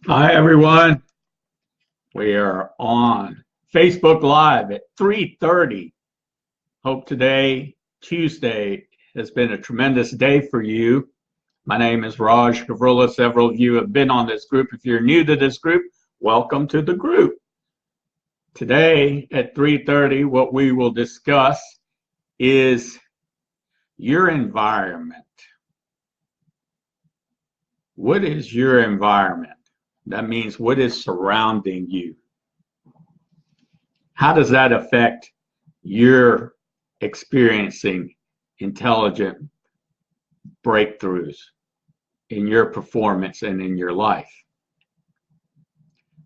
Hi, everyone. We are on Facebook Live at 3:30. Hope today, Tuesday, has been a tremendous day for you. My name is Raj Gavurla. Several of you have been on this group. If you're new to this group, welcome to the group. Today at 3:30, what we will discuss is your environment. What is your environment? That means what is surrounding you? How does that affect your experiencing intelligent breakthroughs in your performance and in your life?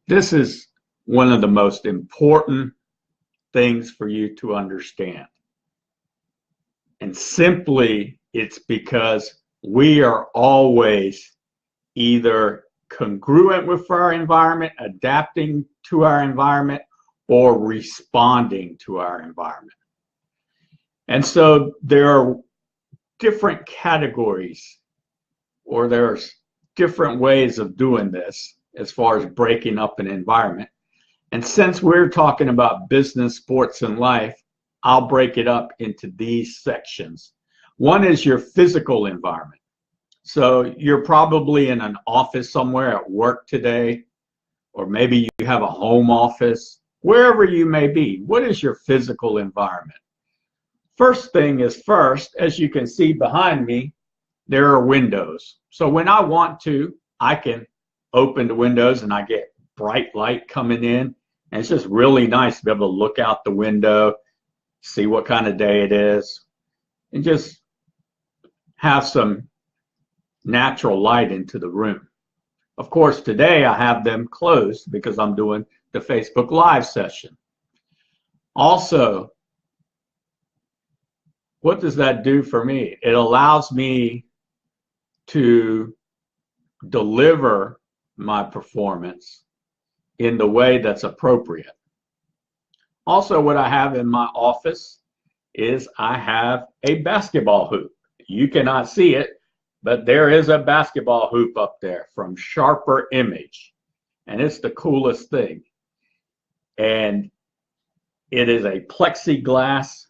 This is one of the most important things for you to understand. And simply, it's because we are always either congruent with our environment, adapting to our environment, or responding to our environment. And so there are different categories, or there's different ways of doing this as far as breaking up an environment. And since we're talking about business, sports, and life, I'll break it up into these sections. One is your physical environment. So you're probably in an office somewhere at work today, or maybe you have a home office, wherever you may be. What is your physical environment? First thing is first, as you can see behind me, there are windows. So when I want to, I can open the windows and I get bright light coming in. And it's just really nice to be able to look out the window, see what kind of day it is, and just have some natural light into the room. Of course, today I have them closed because I'm doing the Facebook Live session. Also, what does that do for me? It allows me to deliver my performance in the way that's appropriate. Also, what I have in my office is I have a basketball hoop. You cannot see it, but there is a basketball hoop up there from Sharper Image, and it's the coolest thing. And it is a plexiglass,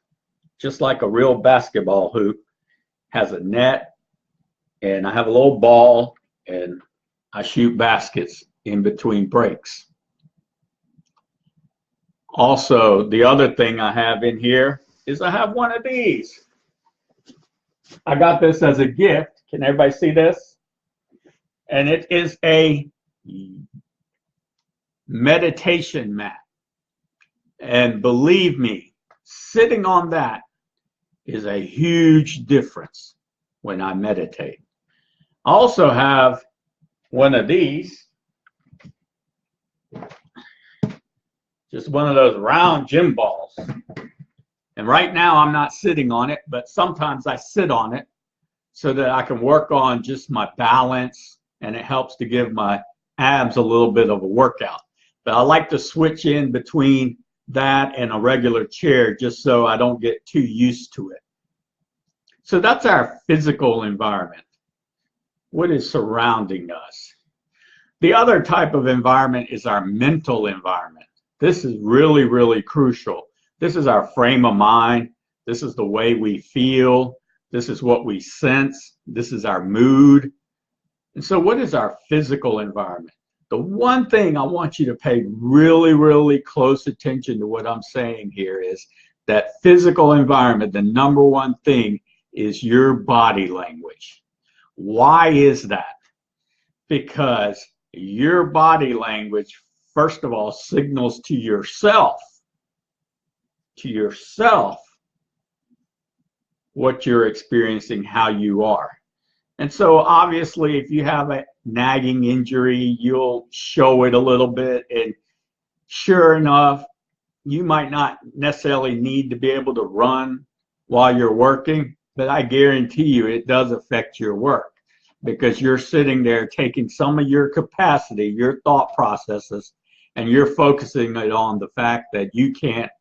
just like a real basketball hoop, has a net, and I have a little ball, and I shoot baskets in between breaks. Also, the other thing I have in here is I have one of these. I got this as a gift. Can everybody see this? And it is a meditation mat. And believe me, sitting on that is a huge difference when I meditate. I also have one of these, just one of those round gym balls. And right now I'm not sitting on it, but sometimes I sit on it so that I can work on just my balance, and it helps to give my abs a little bit of a workout. But I like to switch in between that and a regular chair just so I don't get too used to it. So that's our physical environment. What is surrounding us? The other type of environment is our mental environment. This is really, really crucial. This is our frame of mind. This is the way we feel. This is what we sense. This is our mood. And so what is our physical environment? The one thing I want you to pay really, really close attention to what I'm saying here is that physical environment, the number one thing is your body language. Why is that? Because your body language, first of all, signals to yourself what you're experiencing, how you are. And so obviously if you have a nagging injury, you'll show it a little bit, and sure enough, you might not necessarily need to be able to run while you're working, but I guarantee you it does affect your work, because you're sitting there taking some of your capacity, your thought processes, and you're focusing it on the fact that you can't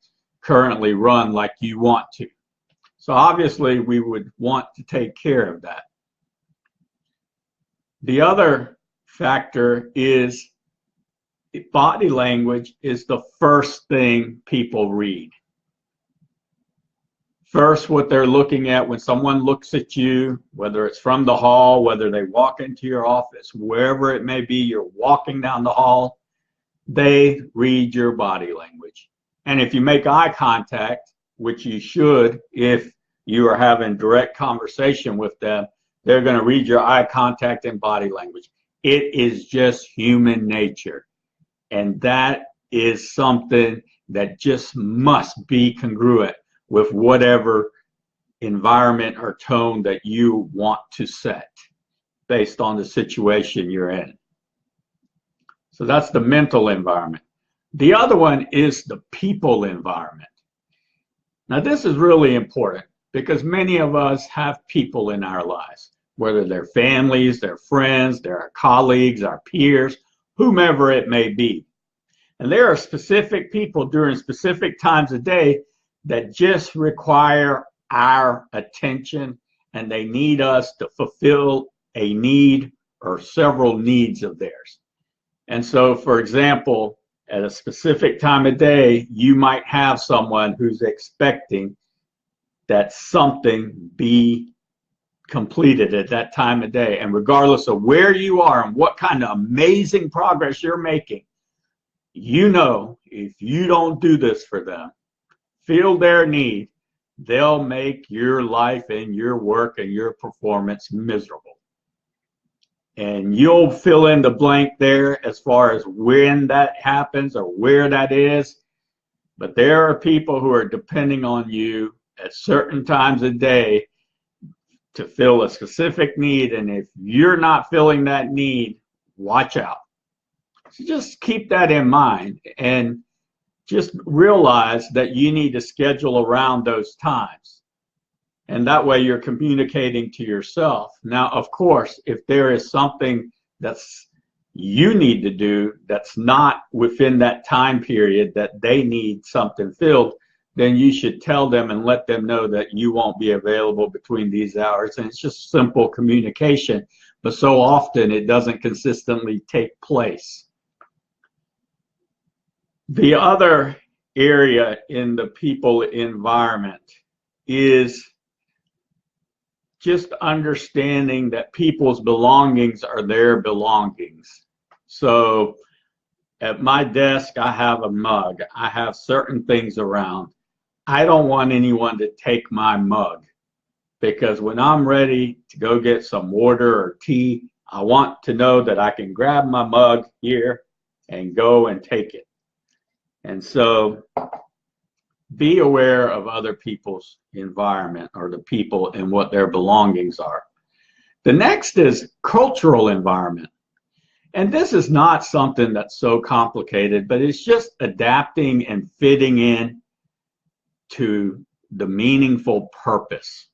currently run like you want to. So obviously we would want to take care of that. The other factor is body language is the first thing people read. First, what they're looking at when someone looks at you, whether it's from the hall, whether they walk into your office, wherever it may be, you're walking down the hall, they read your body language. And if you make eye contact, which you should if you are having direct conversation with them, they're going to read your eye contact and body language. It is just human nature. And that is something that just must be congruent with whatever environment or tone that you want to set based on the situation you're in. So that's the mental environment. The other one is the people environment. Now, this is really important because many of us have people in our lives, whether they're families, their friends, their colleagues, our peers, whomever it may be. And there are specific people during specific times of day that just require our attention, and they need us to fulfill a need or several needs of theirs. And so, for example, at a specific time of day, you might have someone who's expecting that something be completed at that time of day. And regardless of where you are and what kind of amazing progress you're making, you know, if you don't do this for them, feel their need, they'll make your life and your work and your performance miserable. And you'll fill in the blank there as far as when that happens or where that is. But there are people who are depending on you at certain times of day to fill a specific need. And if you're not filling that need, watch out. So just keep that in mind and just realize that you need to schedule around those times. And that way you're communicating to yourself. Now, of course, if there is something that's you need to do that's not within that time period that they need something filled, then you should tell them and let them know that you won't be available between these hours. And it's just simple communication, but so often it doesn't consistently take place. The other area in the people environment is just understanding that people's belongings are their belongings. So at my desk, I have a mug. I have certain things around. I don't want anyone to take my mug because when I'm ready to go get some water or tea, I want to know that I can grab my mug here and go and take it. And so be aware of other people's environment or the people and what their belongings are. The next is cultural environment. And this is not something that's so complicated, but it's just adapting and fitting in to the meaningful purpose.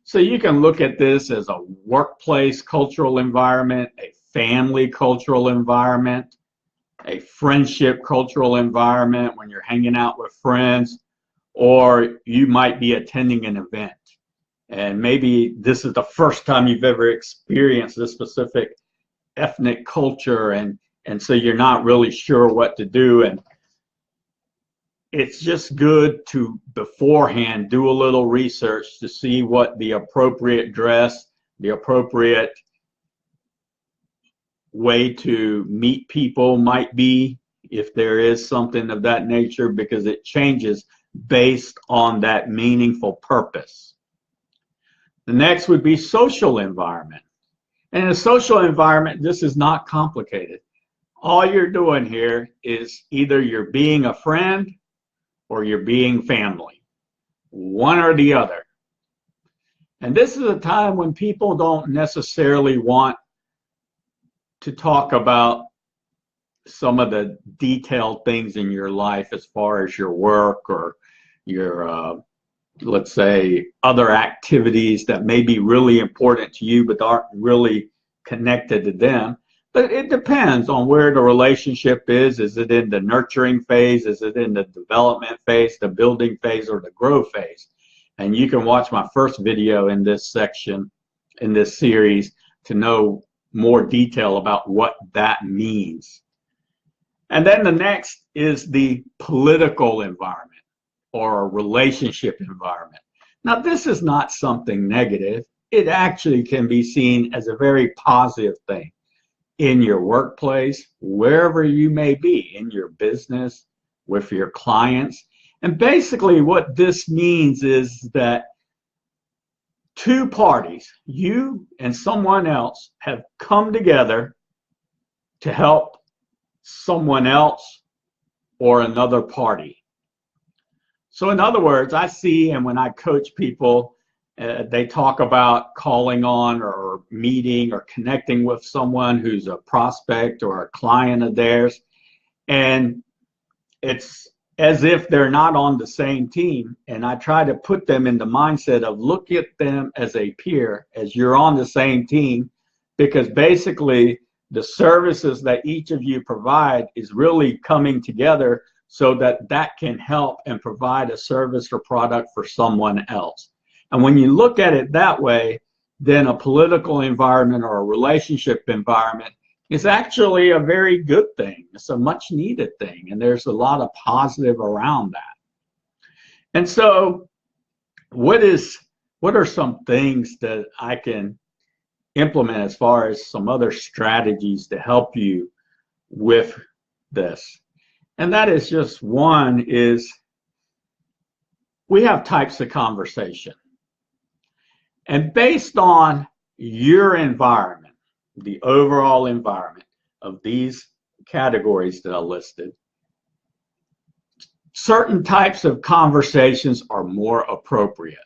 So you can look at this as a workplace cultural environment, a family cultural environment, a friendship cultural environment when you're hanging out with friends, or you might be attending an event. And maybe this is the first time you've ever experienced this specific ethnic culture, and so you're not really sure what to do. And it's just good to beforehand do a little research to see what the appropriate dress, the appropriate way to meet people might be, if there is something of that nature, because it changes based on that meaningful purpose. The next would be social environment. And in a social environment, this is not complicated. All you're doing here is either you're being a friend or you're being family, one or the other. And this is a time when people don't necessarily want to talk about some of the detailed things in your life as far as your work or your, let's say, other activities that may be really important to you but aren't really connected to them. But it depends on where the relationship is. Is it in the nurturing phase? Is it in the development phase, the building phase, or the grow phase? And you can watch my first video in this section, in this series, to know more detail about what that means. And then the next is the political environment or relationship environment. Now, this is not something negative. It actually can be seen as a very positive thing in your workplace, wherever you may be, in your business, with your clients. And basically what this means is that two parties, you and someone else, have come together to help someone else or another party. So in other words, I see, and when I coach people, they talk about calling on or meeting or connecting with someone who's a prospect or a client of theirs. And it's as if they're not on the same team. And I try to put them in the mindset of look at them as a peer, as you're on the same team, because basically the services that each of you provide is really coming together so that that can help and provide a service or product for someone else. And when you look at it that way, then a political environment or a relationship environment is actually a very good thing. It's a much needed thing. And there's a lot of positive around that. And so what are some things that I can implement as far as some other strategies to help you with this? And that is just one is we have types of conversation. And based on your environment, the overall environment of these categories that I listed, certain types of conversations are more appropriate.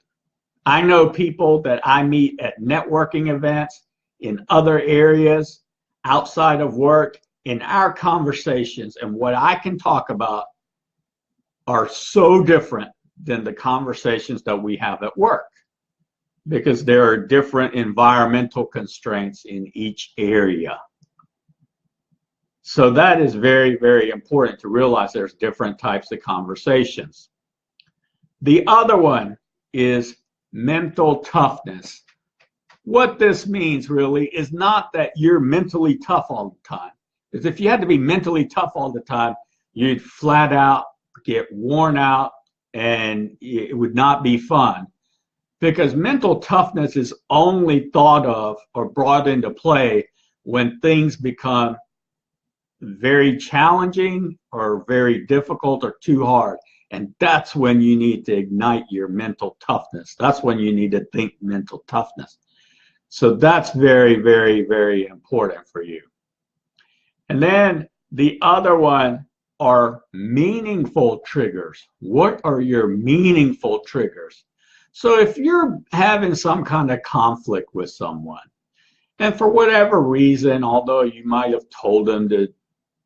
I know people that I meet at networking events, in other areas, outside of work, in our conversations, and what I can talk about are so different than the conversations that we have at work, because there are different environmental constraints in each area. So that is very, very important to realize there's different types of conversations. The other one is mental toughness. What this means really is not that you're mentally tough all the time. Because if you had to be mentally tough all the time, you'd flat out get worn out and it would not be fun. Because mental toughness is only thought of or brought into play when things become very challenging or very difficult or too hard. And that's when you need to ignite your mental toughness. That's when you need to think mental toughness. So that's very, very, very important for you. And then the other one are meaningful triggers. What are your meaningful triggers? So if you're having some kind of conflict with someone, and for whatever reason, although you might have told them to,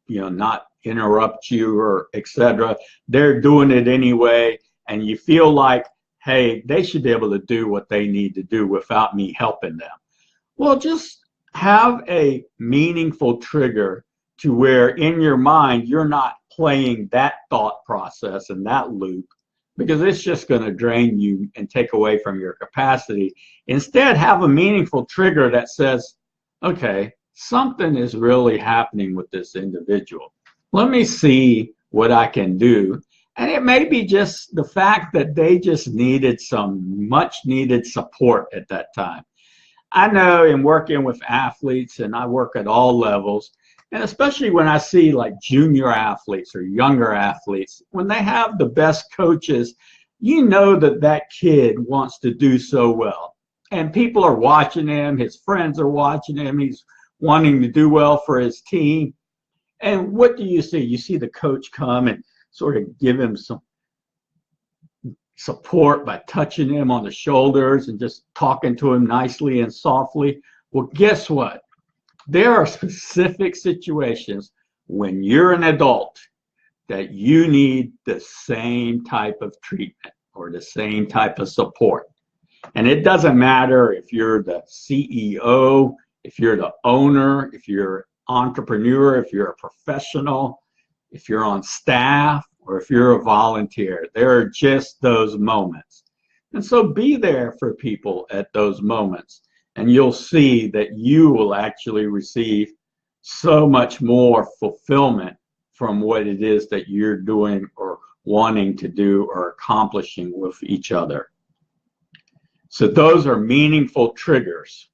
not interrupt you or etc., they're doing it anyway, and you feel like, hey, they should be able to do what they need to do without me helping them. Well, just have a meaningful trigger to where in your mind you're not playing that thought process and that loop, because it's just going to drain you and take away from your capacity. Instead, have a meaningful trigger that says, okay, something is really happening with this individual. Let me see what I can do. And it may be just the fact that they just needed some much needed support at that time. I know in working with athletes, and I work at all levels, and especially when I see like junior athletes or younger athletes, when they have the best coaches, you know that that kid wants to do so well. And people are watching him, his friends are watching him, he's wanting to do well for his team. And what do you see? You see the coach come and sort of give him some support by touching him on the shoulders and just talking to him nicely and softly. Well, guess what? There are specific situations when you're an adult that you need the same type of treatment or the same type of support. And it doesn't matter if you're the CEO, if you're the owner, if you're an entrepreneur, if you're a professional, if you're on staff, or if you're a volunteer. There are just those moments. And so be there for people at those moments, and you'll see that you will actually receive so much more fulfillment from what it is that you're doing or wanting to do or accomplishing with each other. So those are meaningful triggers.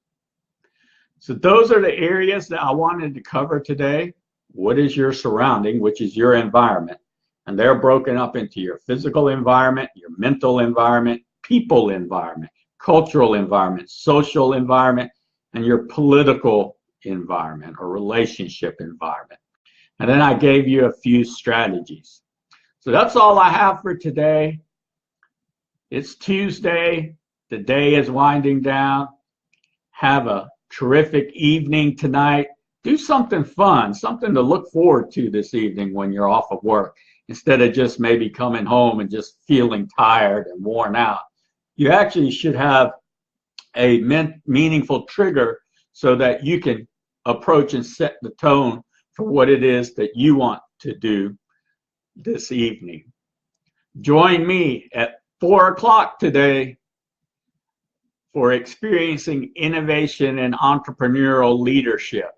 So those are the areas that I wanted to cover today. What is your surrounding, which is your environment? And they're broken up into your physical environment, your mental environment, people environment, cultural environment, social environment, and your political environment or relationship environment. And then I gave you a few strategies. So that's all I have for today. It's Tuesday. The day is winding down. Have a terrific evening tonight. Do something fun, something to look forward to this evening when you're off of work, instead of just maybe coming home and just feeling tired and worn out. You actually should have a meaningful trigger so that you can approach and set the tone for what it is that you want to do this evening. Join me at 4 o'clock today for experiencing innovation and entrepreneurial leadership.